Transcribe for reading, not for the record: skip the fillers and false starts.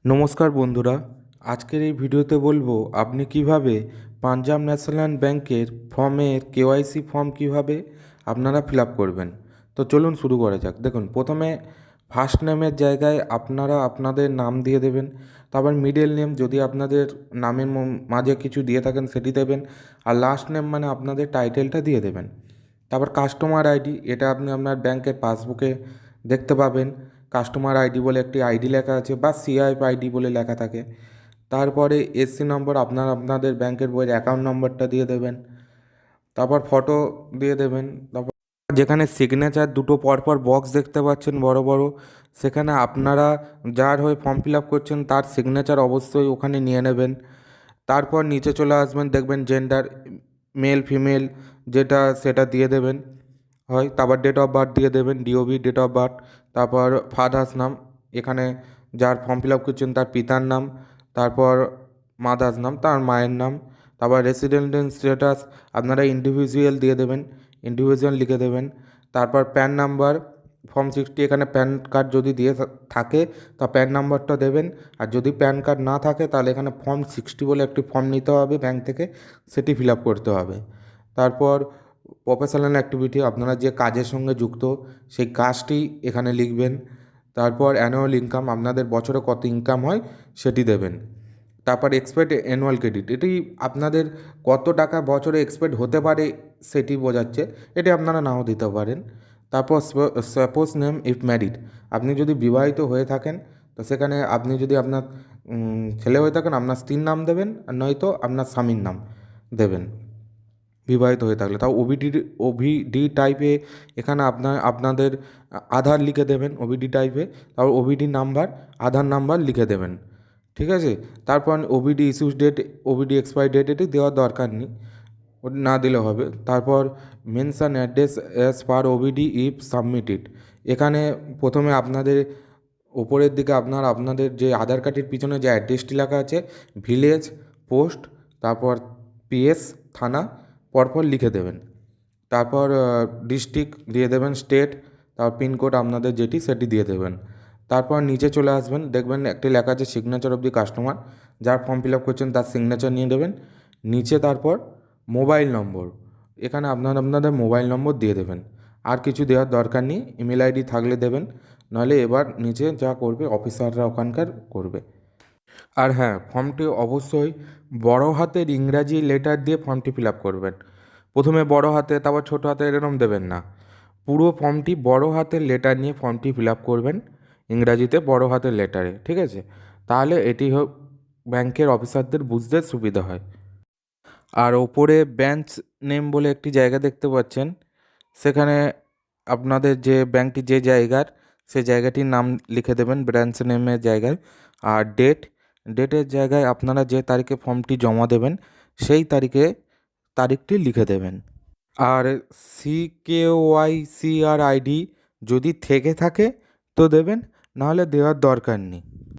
নমস্কার বন্ধুরা, আজকের এই ভিডিওতে বলবো আপনি কিভাবে পাঞ্জাব ন্যাশনাল ব্যাংকের ফর্মের কেওয়াইসি ফর্ম কিভাবে আপনারা ফিল আপ করবেন। তো চলুন শুরু করা যাক। দেখুন, প্রথমে ফার্স্ট নেমের জায়গায় আপনারা আপনাদের নাম দিয়ে দেবেন। তারপর মিডল নেম, যদি আপনাদের নামের মাঝে কিছু দিয়ে থাকেন সেটি দেবেন। আর লাস্ট নেম মানে আপনাদের টাইটেলটা দিয়ে দেবেন। তারপর কাস্টমার আইডি, এটা আপনি আপনার ব্যাংকের পাসবুকে দেখতে পাবেন। কাস্টমার আইডি বলে একটি আইডি লেখা আছে বা সিআইএফ আইডি বলে লেখা থাকে। তারপরে এসসি নম্বর, আপনাদের ব্যাংকের বইয়ের অ্যাকাউন্ট নম্বরটা দিয়ে দেবেন। তারপর ফটো দিয়ে দেবেন। তারপর যেখানে সিগনেচার দুটো পরপর বক্স দেখতে পাচ্ছেন বড় বড়, সেখানে আপনারা যার হয়ে ফর্ম ফিল আপ করছেন তার সিগনেচার অবশ্যই ওখানে নিয়ে নেবেন। তারপর নিচে চলে আসবেন, দেখবেন জেন্ডার মেল ফিমেল যেটা সেটা দিয়ে দেবেন হয়। তারপর ডেট অফ বার্থ দিয়ে দেবেন, ডিওবি ডেট অফ বার্থ। তারপর ফাদার্স নাম, এখানে যার ফর্ম ফিল আপ করছেন তার পিতার নাম। তারপর মাদার্স নাম, তার মায়ের নাম। তারপর রেসিডেন্ট স্ট্যাটাস আপনারা ইন্ডিভিজুয়াল দিয়ে দেবেন, ইন্ডিভিজুয়াল লিখে দেবেন। তারপর প্যান নাম্বার, ফর্ম 60, এখানে প্যান কার্ড যদি দিয়ে থাকে তা প্যান নাম্বারটা দেবেন। আর যদি প্যান কার্ড না থাকে তাহলে এখানে ফর্ম 60 বলে একটি ফর্ম নিতে হবে ব্যাংক থেকে, সেটি ফিল আপ করতে হবে। তারপর প্রফেশনাল অ্যাক্টিভিটি, আপনারা যে কাজের সঙ্গে যুক্ত সেই কাজটি এখানে লিখবেন। তারপর অ্যানুয়াল ইনকাম, আপনাদের বছরে কত ইনকাম হয় সেটি দেবেন। তারপর এক্সপেক্ট অ্যানুয়াল ক্রেডিট, এটি আপনাদের কত টাকা বছরে এক্সপেক্ট হতে পারে সেটি বোঝাচ্ছে, এটি আপনারা নাও দিতে পারেন। তারপর সাপোজ নেম ইফ ম্যারিড, আপনি যদি বিবাহিত হয়ে থাকেন তো সেখানে আপনি যদি আপনার ছেলে হয়ে থাকেন আপনার স্ত্রীর নাম দেবেন, আর নয়তো আপনার স্বামীর নাম দেবেন বিবাহিত হয়ে থাকলে। তাও ওভিডি টাইপে এখানে আপনাদের আধার লিখে দেবেন ওভিডি টাইপে। তারপর ওভিডি নাম্বার, আধার নাম্বার লিখে দেবেন, ঠিক আছে। তারপর OVD issues date, OVD expiry date এটি দেওয়ার দরকার নেই, ওটি না দিলে হবে। তারপর mention address as per OVD if submitted, এখানে প্রথমে আপনাদের ওপরের দিকে আপনাদের যে আধার কার্ডের পিছনে যে অ্যাড্রেসটি লেখা আছে, ভিলেজ, পোস্ট, তারপর পিএস, থানা, পরপর লিখে দেবেন। তারপর ডিস্ট্রিক্ট দিয়ে দেবেন, স্টেট, তারপর পিনকোড আপনাদের যেটি সেটি দিয়ে দেবেন। তারপর নিচে চলে আসবেন, দেখবেন একটি লেখা আছে সিগনেচার অফ দি কাস্টমার, যার ফর্ম ফিল আপ করছেন তার সিগনেচার নিয়ে দেবেন। নিচে তারপর মোবাইল নম্বর, এখানে আপনাদের মোবাইল নম্বর দিয়ে দেবেন। আর কিছু দেওয়ার দরকার নেই, ইমেল আইডি থাকলে দেবেন, নাহলে এবার নিচে যা করবে অফিসাররা ওখানকার করবে। আর হ্যাঁ, ফর্মটি অবশ্যই বড় হাতের ইংরাজি লেটার দিয়ে ফর্মটি ফিল আপ করবেন। প্রথমে বড় হাতে তারপর ছোটো হাতে এরকম দেবেন না, পুরো ফর্মটি বড় হাতের লেটার নিয়ে ফর্মটি ফিল আপ করবেন, ইংরাজিতে বড় হাতের লেটারে, ঠিক আছে। তাহলে এটি ব্যাংকের অফিসারদের বুঝতে সুবিধা হয়। আর ওপরে ব্রাঞ্চ নেম বলে একটি জায়গা দেখতে পাচ্ছেন, সেখানে আপনাদের যে ব্যাংকটি যে জায়গার সেই জায়গাটির নাম লিখে দেবেন ব্রাঞ্চ নেমের জায়গায়। আর ডেটের জায়গায় আপনারা যে তারিখে ফর্মটি জমা দেবেন সেই তারিখটি লিখে দেবেন। আর সিকেওয়াইসিআর আইডি যদি থেকে থাকে তো দেবেন, নাহলে দেওয়ার দরকার নেই।